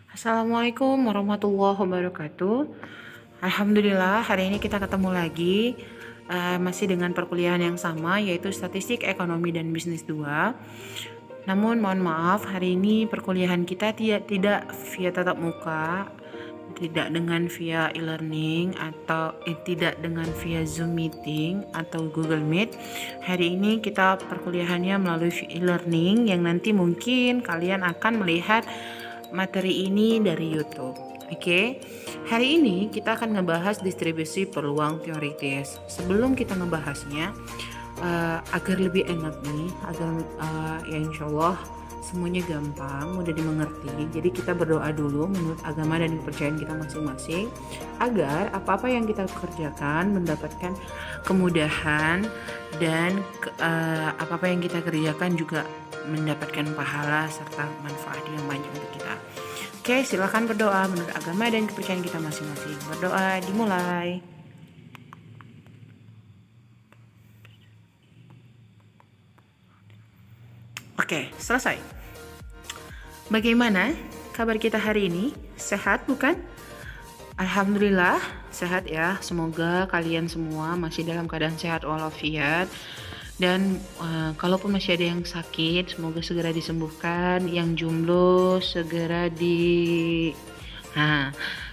Assalamualaikum warahmatullahi wabarakatuh. Alhamdulillah hari ini kita ketemu lagi masih dengan perkuliahan yang sama, yaitu Statistik Ekonomi dan Bisnis 2. Namun mohon maaf, hari ini perkuliahan kita tidak via tatap muka, tidak dengan via e-learning atau tidak dengan via Zoom meeting atau Google Meet. Hari ini kita perkuliahannya melalui e-learning yang nanti mungkin kalian akan melihat materi ini dari YouTube. Oke. Hari ini kita akan ngebahas distribusi peluang teoritis. Sebelum kita ngebahasnya, agar lebih enak nih, agar ya insya Allah semuanya gampang, mudah dimengerti. Jadi kita berdoa dulu menurut agama dan kepercayaan kita masing-masing, agar apa-apa yang kita kerjakan mendapatkan kemudahan dan apa-apa yang kita kerjakan juga mendapatkan pahala serta manfaat yang banyak untuk kita. Oke, silakan berdoa menurut agama dan kepercayaan kita masing-masing. Berdoa dimulai. Oke, selesai. Bagaimana kabar kita hari ini? Sehat bukan? Alhamdulillah sehat ya. Semoga kalian semua masih dalam keadaan sehat walafiat. Dan kalaupun masih ada yang sakit, semoga segera disembuhkan. Yang jomblo segera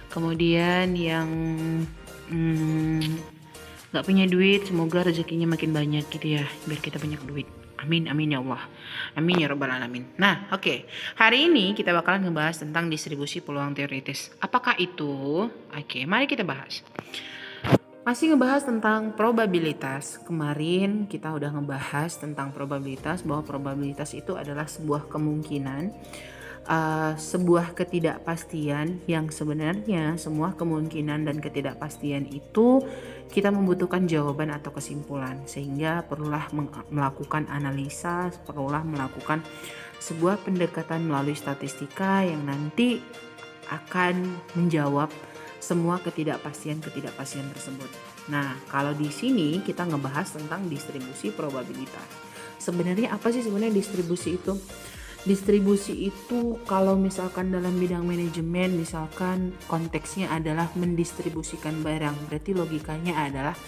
kemudian yang gak punya duit, semoga rezekinya makin banyak gitu ya, biar kita banyak duit. Amin, amin ya Allah. Amin ya Rabbal Alamin. Nah, oke. Hari ini kita bakalan ngebahas tentang distribusi peluang teoritis. Apakah itu? Oke, mari kita bahas. Masih ngebahas tentang probabilitas. Kemarin kita udah ngebahas tentang probabilitas, bahwa probabilitas itu adalah sebuah kemungkinan, sebuah ketidakpastian yang sebenarnya semua kemungkinan dan ketidakpastian itu kita membutuhkan jawaban atau kesimpulan, sehingga perlulah melakukan analisa, perlulah melakukan sebuah pendekatan melalui statistika yang nanti akan menjawab semua ketidakpastian tersebut. Nah, kalau di sini kita ngebahas tentang distribusi probabilitas. Sebenarnya apa sih sebenarnya distribusi itu? Distribusi itu kalau misalkan dalam bidang manajemen, misalkan konteksnya adalah mendistribusikan barang, berarti logikanya adalah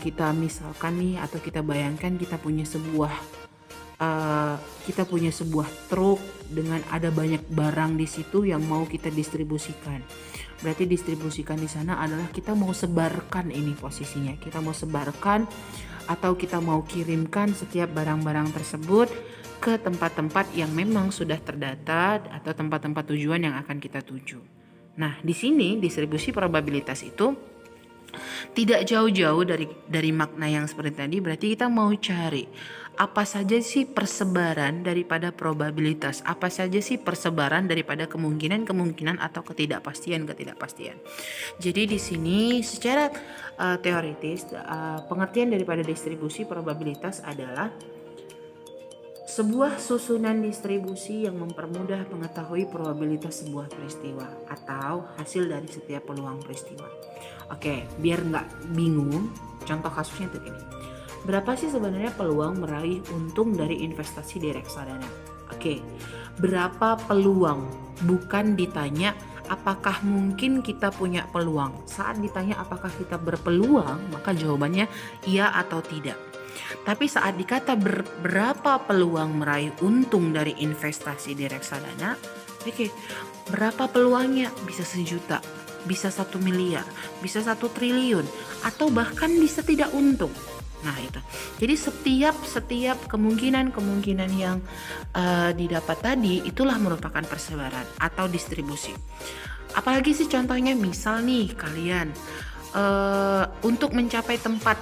kita misalkan nih, atau kita bayangkan kita punya sebuah truk dengan ada banyak barang di situ yang mau kita distribusikan. Berarti distribusikan di sana adalah kita mau sebarkan, ini posisinya kita mau sebarkan atau kita mau kirimkan setiap barang-barang tersebut ke tempat-tempat yang memang sudah terdata atau tempat-tempat tujuan yang akan kita tuju. Nah, di sini distribusi probabilitas itu tidak jauh-jauh dari makna yang seperti tadi. Berarti kita mau cari apa saja sih persebaran daripada probabilitas, apa saja sih persebaran daripada kemungkinan atau ketidakpastian. Jadi di sini secara teoritis, pengertian daripada distribusi probabilitas adalah sebuah susunan distribusi yang mempermudah mengetahui probabilitas sebuah peristiwa atau hasil dari setiap peluang peristiwa. Oke, biar nggak bingung, contoh kasusnya tuh gini. Berapa sih sebenarnya peluang meraih untung dari investasi di reksadana? Oke, berapa peluang? Bukan ditanya apakah mungkin kita punya peluang. Saat ditanya apakah kita berpeluang, maka jawabannya iya atau tidak. Tapi saat dikata berapa peluang meraih untung dari investasi di reksadana, oke, berapa peluangnya? Bisa 1 juta, bisa 1 miliar, bisa 1 triliun, atau bahkan bisa tidak untung. Nah itu. Jadi setiap kemungkinan yang didapat tadi itulah merupakan persebaran atau distribusi. Apalagi sih contohnya, misal nih kalian untuk mencapai tempat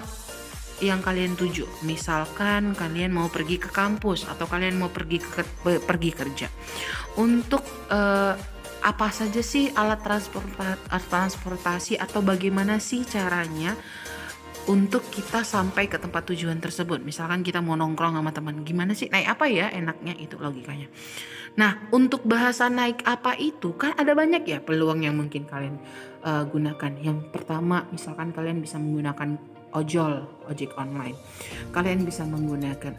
yang kalian tuju, misalkan kalian mau pergi ke kampus atau kalian mau pergi kerja, untuk apa saja sih alat transportasi atau bagaimana sih caranya untuk kita sampai ke tempat tujuan tersebut. Misalkan kita mau nongkrong sama teman, gimana sih naik apa ya enaknya, itu logikanya. Nah, untuk bahasa naik apa itu kan ada banyak ya peluang yang mungkin kalian gunakan. Yang pertama, misalkan kalian bisa menggunakan ojek online. Kalian bisa menggunakan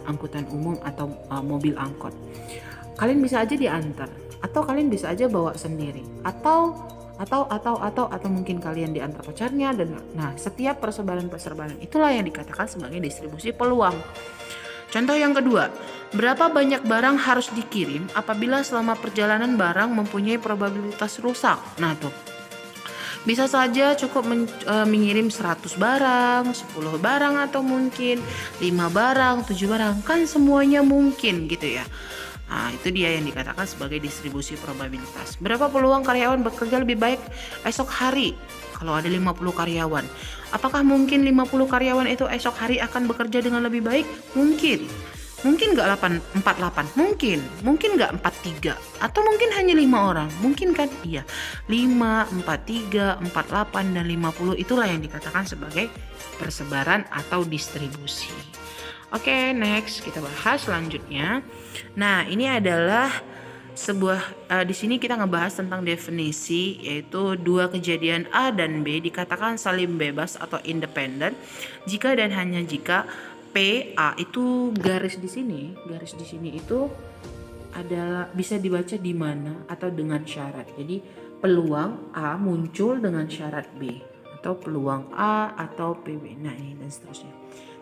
angkutan umum atau mobil angkot. Kalian bisa aja diantar. Atau kalian bisa aja bawa sendiri, atau mungkin kalian diantar pacarnya. Dan nah, setiap persebaran itulah yang dikatakan sebagai distribusi peluang. Contoh yang kedua, berapa banyak barang harus dikirim apabila selama perjalanan barang mempunyai probabilitas rusak. Nah tuh, bisa saja cukup mengirim 100 barang, 10 barang, atau mungkin 5 barang, 7 barang. Kan semuanya mungkin gitu ya. Nah, itu dia yang dikatakan sebagai distribusi probabilitas. Berapa peluang karyawan bekerja lebih baik esok hari? Kalau ada 50 karyawan, apakah mungkin 50 karyawan itu esok hari akan bekerja dengan lebih baik? Mungkin. Mungkin nggak 48, mungkin nggak 43, atau mungkin hanya 5 orang, mungkin kan? Iya, 5, 43, 48, dan 50 itulah yang dikatakan sebagai persebaran atau distribusi. Oke, next kita bahas selanjutnya. Nah, ini adalah di sini kita ngebahas tentang definisi, yaitu dua kejadian A dan B dikatakan saling bebas atau independen jika dan hanya jika PA itu garis di sini itu adalah bisa dibaca di mana atau dengan syarat. Jadi peluang A muncul dengan syarat B, atau peluang A atau PB. Nah, ini dan seterusnya.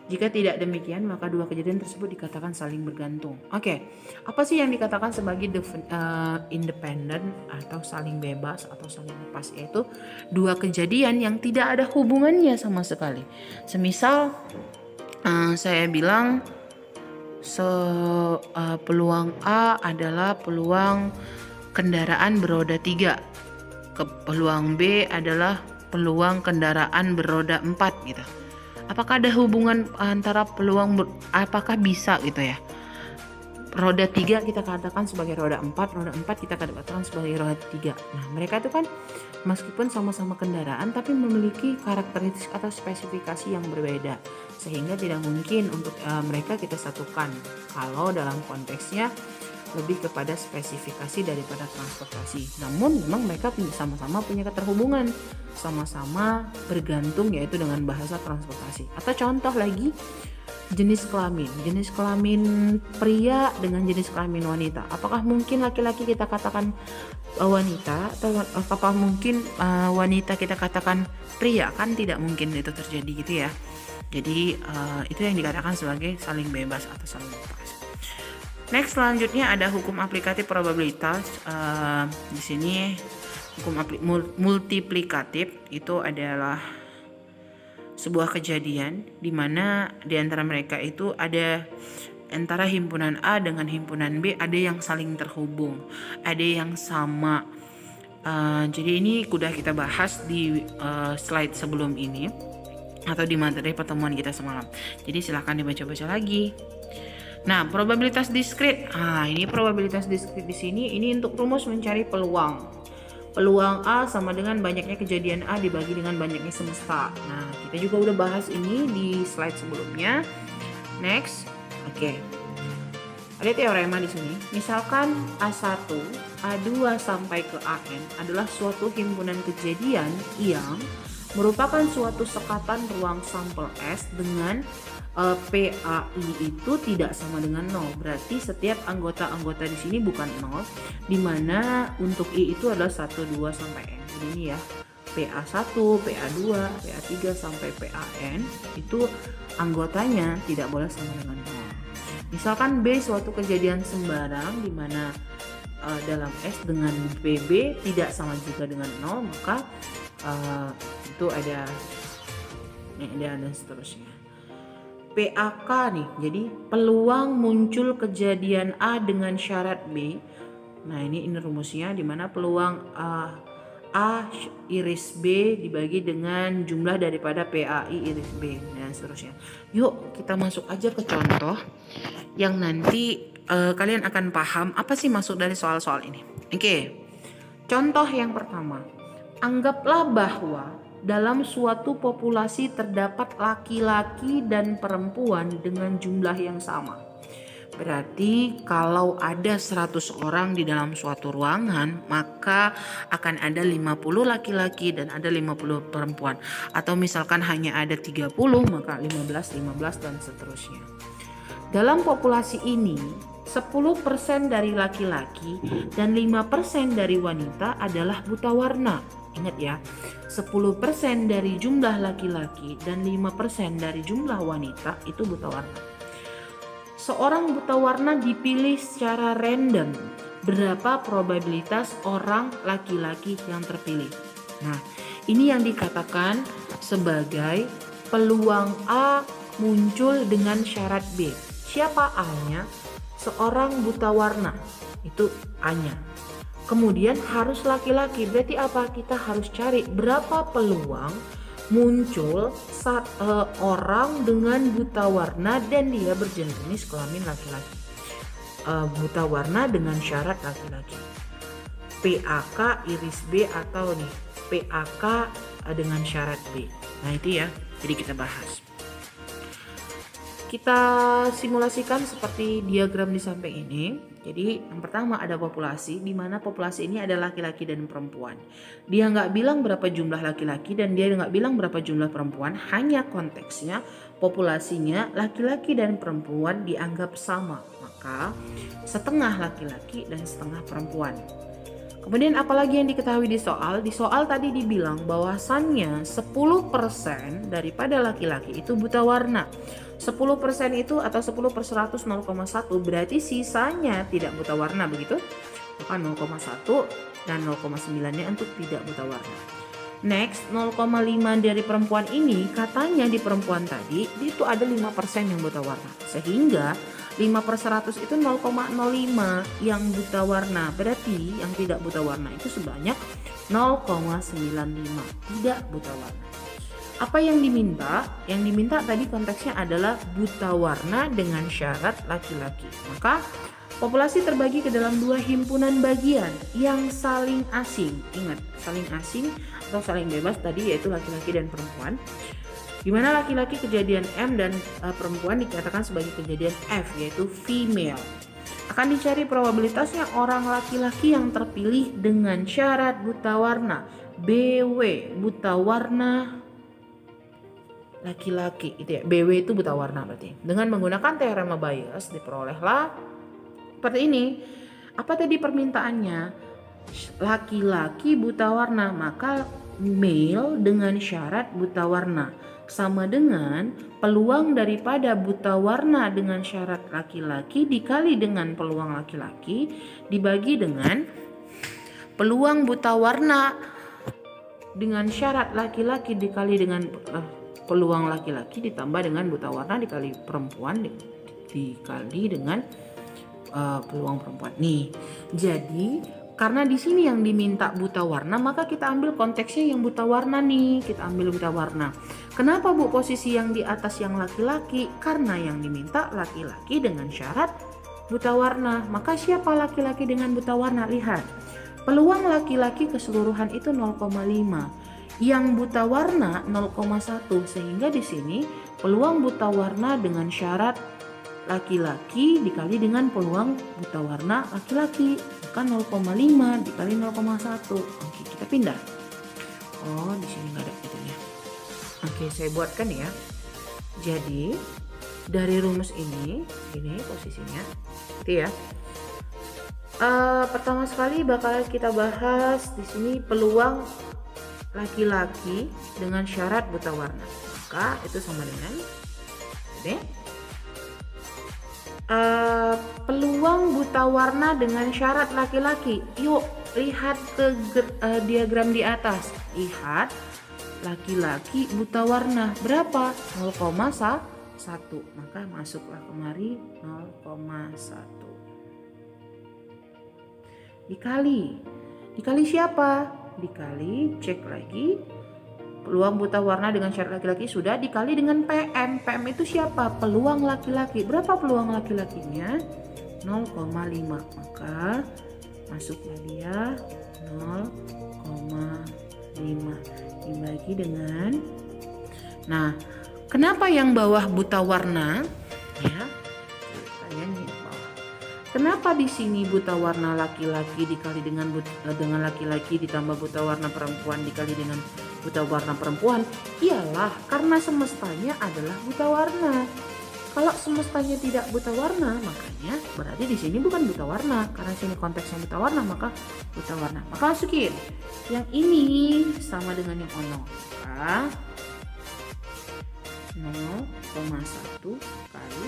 Jika tidak demikian, maka dua kejadian tersebut dikatakan saling bergantung. Oke, apa sih yang dikatakan sebagai independen atau saling bebas atau saling lepas? Yaitu dua kejadian yang tidak ada hubungannya sama sekali. Semisal saya bilang peluang A adalah peluang kendaraan beroda 3, peluang B adalah peluang kendaraan beroda 4 gitu. Apakah ada hubungan antara peluang, apakah bisa gitu ya? Roda 3 kita katakan sebagai roda 4, roda 4 kita katakan sebagai roda 3. Nah, mereka itu kan meskipun sama-sama kendaraan tapi memiliki karakteristik atau spesifikasi yang berbeda, sehingga tidak mungkin untuk mereka kita satukan kalau dalam konteksnya lebih kepada spesifikasi daripada transportasi. Namun memang mereka sama-sama punya keterhubungan, sama-sama bergantung, yaitu dengan bahasa transportasi. Atau contoh lagi, jenis kelamin pria dengan jenis kelamin wanita. Apakah mungkin laki-laki kita katakan wanita, atau apakah mungkin wanita kita katakan pria? Kan tidak mungkin itu terjadi gitu ya. Jadi itu yang dikatakan sebagai saling bebas atau saling lepas. Next, selanjutnya ada hukum aplikatif probabilitas. Di sini hukum multiplikatif itu adalah sebuah kejadian di mana di antara mereka itu ada antara himpunan A dengan himpunan B ada yang saling terhubung, ada yang sama. Jadi ini sudah kita bahas di slide sebelum ini atau di materi pertemuan kita semalam. Jadi silahkan dibaca-baca lagi. Nah, probabilitas diskrit. Ini probabilitas diskrit di sini ini untuk rumus mencari peluang. Peluang A sama dengan banyaknya kejadian A dibagi dengan banyaknya semesta. Nah, kita juga udah bahas ini di slide sebelumnya. Next. Oke. Ada teorema di sini. Misalkan A1, A2 sampai ke AN adalah suatu himpunan kejadian yang merupakan suatu sekatan ruang sampel S dengan PAI itu tidak sama dengan 0. Berarti setiap anggota-anggota di sini bukan 0, di mana untuk I itu adalah 1, 2 sampai N. Jadi ini ya, PA1, PA2, PA3 sampai PAN itu anggotanya tidak boleh sama dengan 0. Misalkan B suatu kejadian sembarang di mana dalam S dengan PB tidak sama juga dengan 0, maka itu ada dan seterusnya. PAK nih, jadi peluang muncul kejadian A dengan syarat B. Nah, ini rumusnya, di mana peluang A iris B dibagi dengan jumlah daripada PAI iris B dan seterusnya. Yuk kita masuk aja ke contoh yang nanti kalian akan paham apa sih maksud dari soal-soal ini. Oke. Contoh yang pertama, anggaplah bahwa dalam suatu populasi terdapat laki-laki dan perempuan dengan jumlah yang sama. Berarti kalau ada 100 orang di dalam suatu ruangan, maka akan ada 50 laki-laki dan ada 50 perempuan. Atau misalkan hanya ada 30, maka 15 dan seterusnya. Dalam populasi ini, 10% dari laki-laki dan 5% dari wanita adalah buta warna. Ingat ya, 10% dari jumlah laki-laki dan 5% dari jumlah wanita itu buta warna. Seorang buta warna dipilih secara random. Berapa probabilitas orang laki-laki yang terpilih? Nah, ini yang dikatakan sebagai peluang A muncul dengan syarat B. Siapa A-nya? Seorang buta warna, itu A-nya. Kemudian harus laki-laki, berarti apa? Kita harus cari berapa peluang muncul orang dengan buta warna dan dia berjenis kelamin laki-laki. Buta warna dengan syarat laki-laki. PAK iris B atau nih PAK dengan syarat B. Nah itu ya, jadi kita bahas. Kita simulasikan seperti diagram di samping ini. Jadi yang pertama ada populasi, di mana populasi ini ada laki-laki dan perempuan. Dia nggak bilang berapa jumlah laki-laki dan dia nggak bilang berapa jumlah perempuan, hanya konteksnya populasinya laki-laki dan perempuan dianggap sama. Maka setengah laki-laki dan setengah perempuan. Kemudian apalagi yang diketahui di soal? Di soal tadi dibilang bahwasannya 10% daripada laki-laki itu buta warna. 10% itu atau 10 per 100 0,1 berarti sisanya tidak buta warna, begitu? Maka 0,1 dan 0,9-nya untuk tidak buta warna. Next, 0,5 dari perempuan ini katanya di perempuan tadi itu ada 5% yang buta warna. Sehingga 5 per 100 itu 0,05 yang buta warna. Berarti yang tidak buta warna itu sebanyak 0,95 tidak buta warna. Apa yang diminta? Yang diminta tadi konteksnya adalah buta warna dengan syarat laki-laki. Maka populasi terbagi ke dalam dua himpunan bagian yang saling asing. Ingat, saling asing atau saling bebas tadi yaitu laki-laki dan perempuan. Di mana laki-laki kejadian M dan perempuan dikatakan sebagai kejadian F yaitu female. Akan dicari probabilitasnya orang laki-laki yang terpilih dengan syarat buta warna. BW buta warna laki-laki itu ya, BW itu buta warna berarti. Dengan menggunakan teorema Bayes diperolehlah seperti ini. Apa tadi permintaannya? Laki-laki buta warna, maka male dengan syarat buta warna sama dengan peluang daripada buta warna dengan syarat laki-laki dikali dengan peluang laki-laki dibagi dengan peluang buta warna dengan syarat laki-laki dikali dengan peluang laki-laki ditambah dengan buta warna dikali perempuan dikali dengan peluang perempuan. Nih, jadi karena di sini yang diminta buta warna, maka kita ambil konteksnya yang buta warna nih. Kita ambil buta warna. Kenapa Bu posisi yang di atas yang laki-laki? Karena yang diminta laki-laki dengan syarat buta warna. Maka siapa laki-laki dengan buta warna? Lihat, peluang laki-laki keseluruhan itu 0,5. Yang buta warna 0,1, sehingga di sini peluang buta warna dengan syarat laki-laki dikali dengan peluang buta warna laki-laki, maka 0,5 dikali 0,1. Oke, kita pindah. Oh, di sini nggak ada itunya. Oke, saya buatkan ya. Jadi dari rumus ini posisinya, itu ya. Pertama sekali bakal kita bahas di sini peluang laki-laki dengan syarat buta warna, maka itu sama dengan peluang buta warna dengan syarat laki-laki. Yuk lihat ke diagram di atas. Lihat laki-laki buta warna berapa? 0,1. Maka masuklah kemari 0,1 dikali siapa? Dikali, cek lagi, peluang buta warna dengan syarat laki-laki sudah, dikali dengan PM. PM itu siapa? Peluang laki-laki. Berapa peluang laki-lakinya? 0,5. Maka masuklah dia 0,5 dibagi dengan, nah kenapa yang bawah buta warna ya? Kenapa di sini buta warna laki-laki dikali dengan laki-laki ditambah buta warna perempuan dikali dengan buta warna perempuan? Iyalah karena semestanya adalah buta warna. Kalau semestanya tidak buta warna, makanya berarti di sini bukan buta warna. Karena sini konteksnya buta warna, maka buta warna. Maka masukin yang ini sama dengan yang ono. Maka 0,1 kali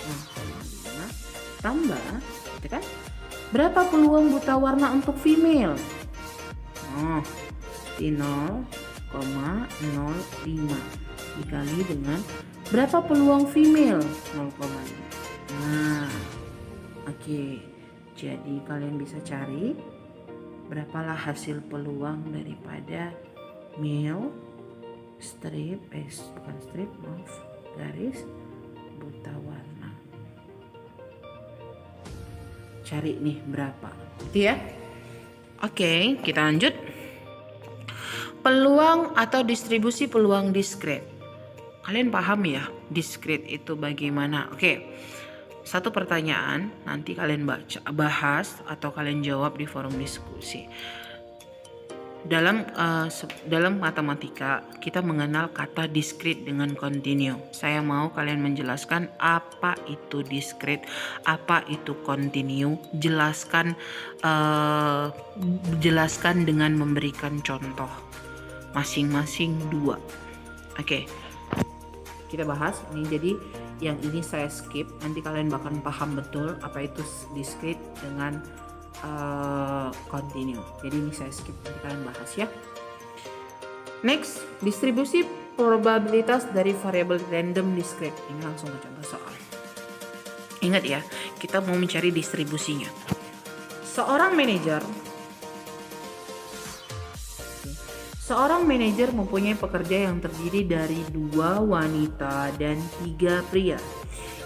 0,5 tambah, gitu kan? Berapa peluang buta warna untuk female? Di 0,05 dikali dengan berapa peluang female? 0,5. Nah, oke. Jadi kalian bisa cari berapalah hasil peluang daripada male garis buta warna. Cari nih berapa, gitu ya. Oke, kita lanjut. Peluang atau distribusi peluang diskret. Kalian paham ya diskret itu bagaimana? Oke, satu pertanyaan nanti kalian bahas atau kalian jawab di forum diskusi. Dalam matematika kita mengenal kata diskret dengan kontinu. Saya mau kalian menjelaskan apa itu diskret, apa itu kontinu. Jelaskan dengan memberikan contoh masing-masing 2. Oke. Kita bahas ini. Jadi yang ini saya skip, nanti kalian bakal paham betul apa itu diskret dengan continue. Jadi ini saya skip, nanti kalian bahas ya. Next, distribusi probabilitas dari variabel random diskret. Ini langsung ke contoh soal. Ingat ya, kita mau mencari distribusinya. Seorang manajer mempunyai pekerja yang terdiri dari 2 wanita dan 3 pria.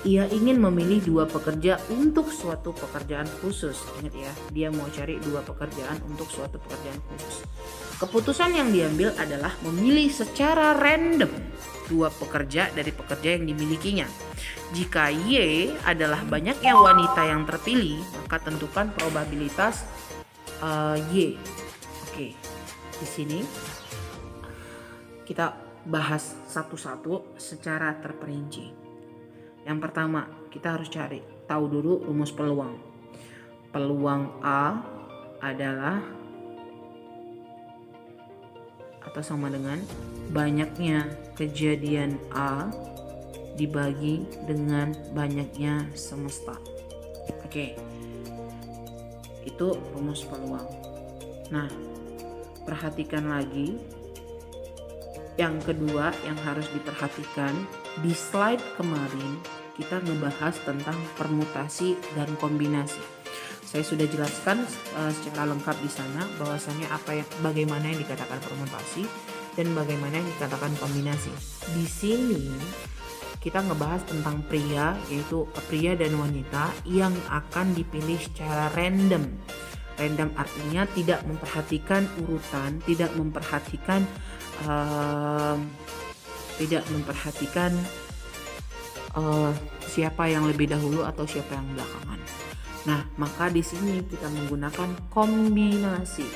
Ia ingin memilih 2 pekerja untuk suatu pekerjaan khusus. Ingat ya, dia mau cari 2 pekerjaan untuk suatu pekerjaan khusus. Keputusan yang diambil adalah memilih secara random 2 pekerja dari pekerja yang dimilikinya. Jika Y adalah banyaknya wanita yang terpilih, maka tentukan probabilitas Y. Oke, di sini kita bahas satu-satu secara terperinci. Yang pertama, kita harus tahu dulu rumus peluang. Peluang A adalah atau sama dengan banyaknya kejadian A dibagi dengan banyaknya semesta. Oke. Itu rumus peluang. Nah, perhatikan lagi. Yang kedua yang harus diperhatikan, di slide kemarin kita ngebahas tentang permutasi dan kombinasi. Saya sudah jelaskan secara lengkap di sana bahwasannya bagaimana yang dikatakan permutasi dan bagaimana yang dikatakan kombinasi. Di sini kita ngebahas tentang pria, yaitu pria dan wanita yang akan dipilih secara random. Random artinya tidak memperhatikan urutan, tidak memperhatikan siapa yang lebih dahulu atau siapa yang belakangan. Nah, maka di sini kita menggunakan kombinasi.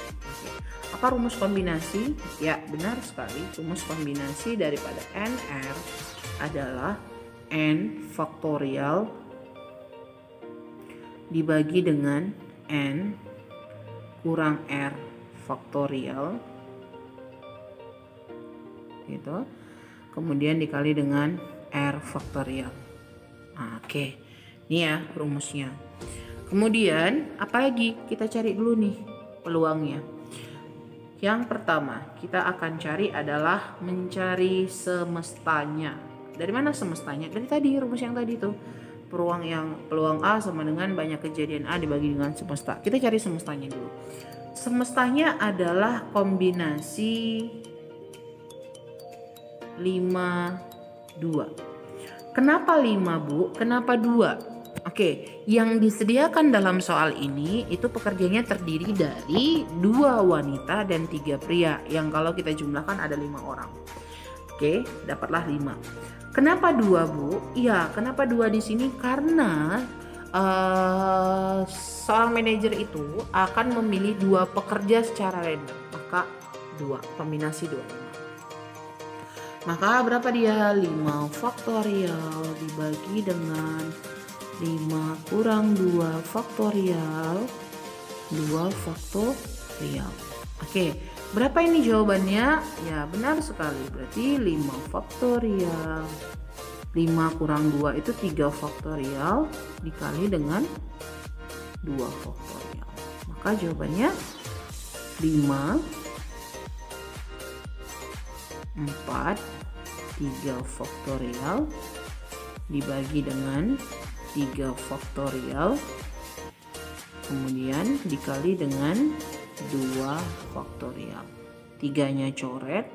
Apa rumus kombinasi? Ya, benar sekali. Rumus kombinasi daripada NR adalah N faktorial dibagi dengan N kurang R faktorial gitu, kemudian dikali dengan R faktorial. Nah, oke. Ini ya rumusnya. Kemudian apalagi kita cari dulu nih peluangnya. Yang pertama kita akan cari adalah mencari semestanya. Dari mana semestanya? Dari tadi rumus yang tadi tuh. Peluang A sama dengan banyak kejadian A dibagi dengan semesta. Kita cari semestanya dulu. Semestanya adalah kombinasi 5, 2. Kenapa 5, Bu? Kenapa 2? Oke, yang disediakan dalam soal ini itu pekerjanya terdiri dari 2 wanita dan 3 pria. Yang kalau kita jumlahkan ada 5 orang. Oke, dapatlah 5. Kenapa 2, Bu? Iya, kenapa 2 di sini? Karena seorang manajer itu akan memilih 2 pekerja secara random. Maka 2, kombinasi 2. Maka berapa dia? 5 faktorial dibagi dengan 5 kurang 2 faktorial, 2 faktorial. Oke, berapa ini jawabannya? Ya benar sekali, berarti 5 faktorial. 5 kurang 2 itu 3 faktorial dikali dengan 2 faktorial. Maka jawabannya 5, 4, 3 faktorial dibagi dengan 3 faktorial, kemudian dikali dengan 2 faktorial. 3-nya coret,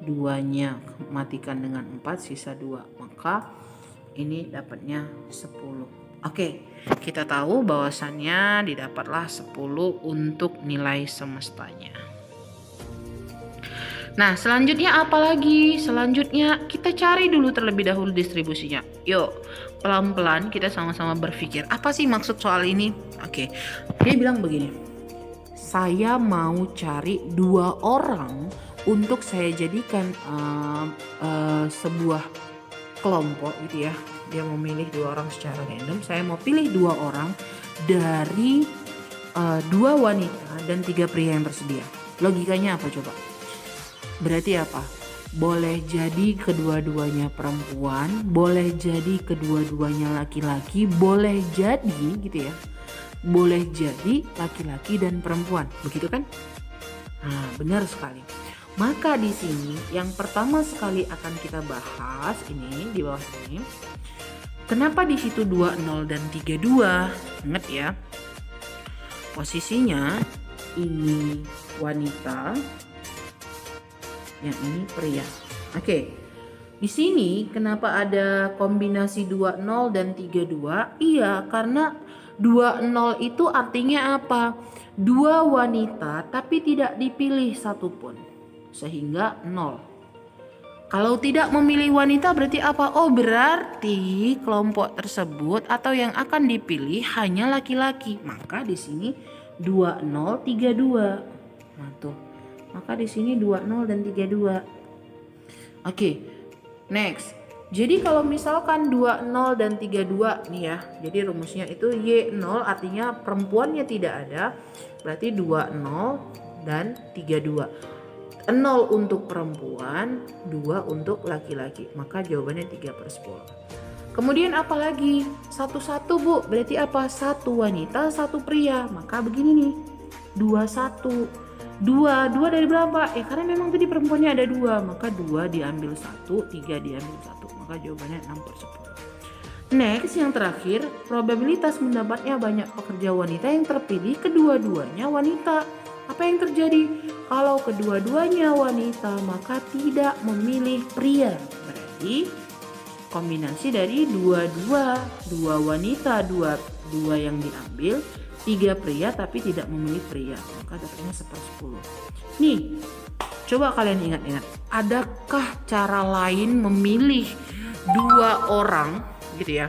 2-nya matikan dengan 4, sisa 2. Maka ini dapatnya 10. Oke, kita tahu bahwasannya didapatlah 10 untuk nilai semestanya. Nah, selanjutnya apa lagi? Selanjutnya kita cari dulu terlebih dahulu distribusinya. Yuk, pelan-pelan kita sama-sama berpikir. Apa sih maksud soal ini? Oke, dia bilang begini. Saya mau cari 2 orang untuk saya jadikan sebuah kelompok gitu ya. Dia mau milih 2 orang secara random. Saya mau pilih 2 orang dari 2 wanita dan 3 pria yang tersedia. Logikanya apa coba? Berarti apa? Boleh jadi kedua-duanya perempuan, boleh jadi kedua-duanya laki-laki, boleh jadi gitu ya. Boleh jadi laki-laki dan perempuan, begitu kan? Nah, benar sekali. Maka di sini yang pertama sekali akan kita bahas ini di bawah ini. Kenapa di situ 20 dan 32? Ingat ya. Posisinya ini wanita, yang ini pria. Oke. Di sini kenapa ada kombinasi 20 dan 32? Iya, karena 20 itu artinya apa? 2 wanita tapi tidak dipilih satupun. Sehingga 0. Kalau tidak memilih wanita berarti apa? Oh, berarti kelompok tersebut atau yang akan dipilih hanya laki-laki. Maka di sini 2032. Nah, tuh. Maka di sini 20 dan 32. Oke. Next. Jadi kalau misalkan 20 dan 32 nih ya. Jadi rumusnya itu Y0 artinya perempuannya tidak ada. Berarti 20 dan 32. 0 untuk perempuan, 2 untuk laki-laki. Maka jawabannya 3/10. Kemudian apa lagi? 1-1 Bu. Berarti apa? 1 wanita, 1 pria. Maka begini nih. 2-1. 2 dari berapa? Karena memang tadi perempuannya ada 2, maka 2 diambil 1, 3 diambil 1, maka jawabannya 6/10. Next, yang terakhir, probabilitas mendapatnya banyak pekerja wanita yang terpilih kedua-duanya wanita. Apa yang terjadi? Kalau kedua-duanya wanita, maka tidak memilih pria. Berarti kombinasi dari 2 wanita, 2 yang diambil, 3 pria tapi tidak memilih pria, maka dapatnya 1/10. Nih, coba kalian ingat-ingat, adakah cara lain memilih 2 orang gitu ya?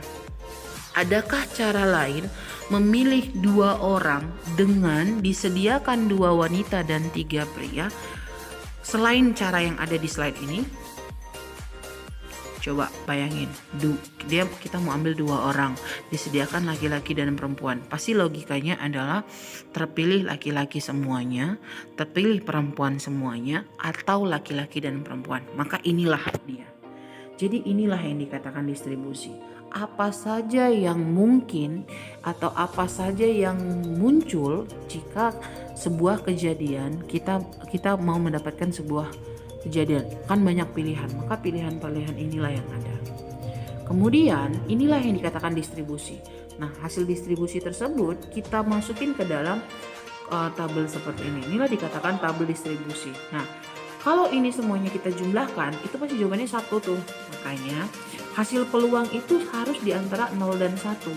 Adakah cara lain memilih 2 orang dengan disediakan 2 wanita dan 3 pria selain cara yang ada di slide ini? Coba bayangin, kita mau ambil 2 orang, disediakan laki-laki dan perempuan. Pasti logikanya adalah terpilih laki-laki semuanya, terpilih perempuan semuanya, atau laki-laki dan perempuan. Maka inilah dia. Jadi inilah yang dikatakan distribusi. Apa saja yang mungkin atau apa saja yang muncul jika sebuah kejadian kita mau mendapatkan sebuah kejadian, kan banyak pilihan, maka pilihan-pilihan inilah yang ada. Kemudian inilah yang dikatakan distribusi. Nah, hasil distribusi tersebut kita masukin ke dalam tabel seperti ini. Inilah dikatakan tabel distribusi. Nah, kalau ini semuanya kita jumlahkan, itu pasti jawabannya 1 tuh. Makanya hasil peluang itu harus di antara 0 dan 1.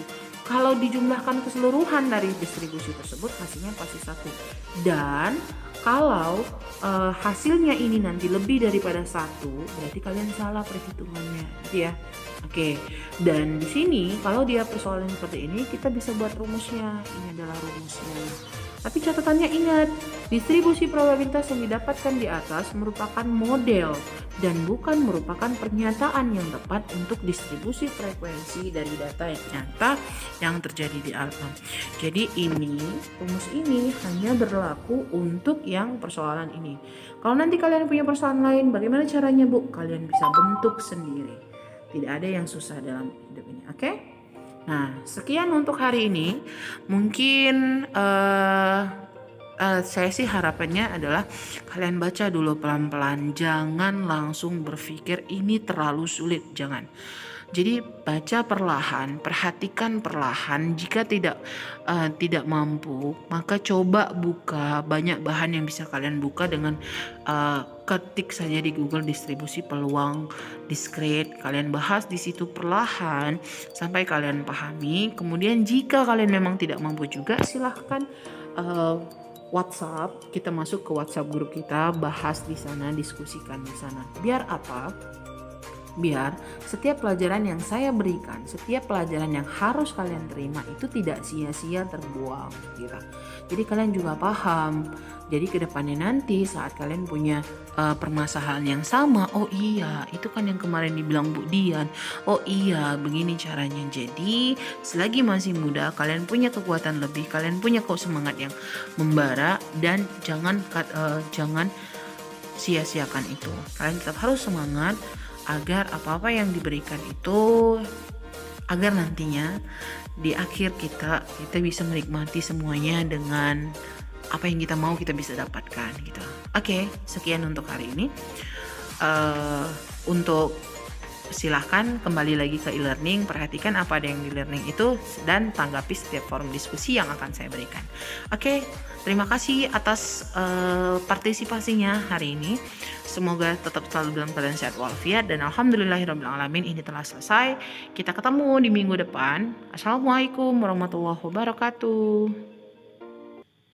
Kalau dijumlahkan keseluruhan dari distribusi tersebut, hasilnya pasti 1. Dan kalau hasilnya ini nanti lebih daripada 1, berarti kalian salah perhitungannya, gitu ya. Oke. Dan di sini kalau dia persoalan seperti ini, kita bisa buat rumusnya. Ini adalah rumusnya. Tapi catatannya ingat, distribusi probabilitas yang didapatkan di atas merupakan model dan bukan merupakan pernyataan yang tepat untuk distribusi frekuensi dari data yang nyata yang terjadi di alam. Jadi rumus ini hanya berlaku untuk yang persoalan ini. Kalau nanti kalian punya persoalan lain, bagaimana caranya, Bu? Kalian bisa bentuk sendiri. Tidak ada yang susah dalam hidup ini, oke? Nah, sekian untuk hari ini. Mungkin saya sih harapannya adalah kalian baca dulu pelan-pelan, jangan langsung berpikir ini terlalu sulit, jangan. Jadi baca perlahan, perhatikan perlahan. Jika tidak mampu, maka coba buka banyak bahan yang bisa kalian buka dengan ketik saja di Google distribusi peluang diskret. Kalian bahas di situ perlahan sampai kalian pahami. Kemudian jika kalian memang tidak mampu juga, silahkan WhatsApp, kita masuk ke WhatsApp grup kita, bahas di sana, diskusikan di sana. Biar apa? Biar setiap pelajaran yang saya berikan, setiap pelajaran yang harus kalian terima itu tidak sia-sia terbuang gitu. Jadi kalian juga paham. Jadi kedepannya nanti saat kalian punya permasalahan yang sama, oh iya itu kan yang kemarin dibilang Bu Dian, oh iya begini caranya. Jadi selagi masih muda, kalian punya kekuatan lebih, kalian punya semangat yang membara, dan jangan sia-siakan itu. Kalian tetap harus semangat agar apa-apa yang diberikan itu, agar nantinya di akhir kita bisa menikmati semuanya dengan apa yang kita mau kita bisa dapatkan gitu. Oke, sekian untuk hari ini. Untuk silahkan kembali lagi ke e-learning, perhatikan apa ada yang di learning itu dan tanggapi setiap forum diskusi yang akan saya berikan. Oke, terima kasih atas partisipasinya hari ini. Semoga tetap selalu dalam keadaan sehat walafiat, dan alhamdulillahirrahmanirrahim ini telah selesai. Kita ketemu di minggu depan. Assalamualaikum warahmatullahi wabarakatuh.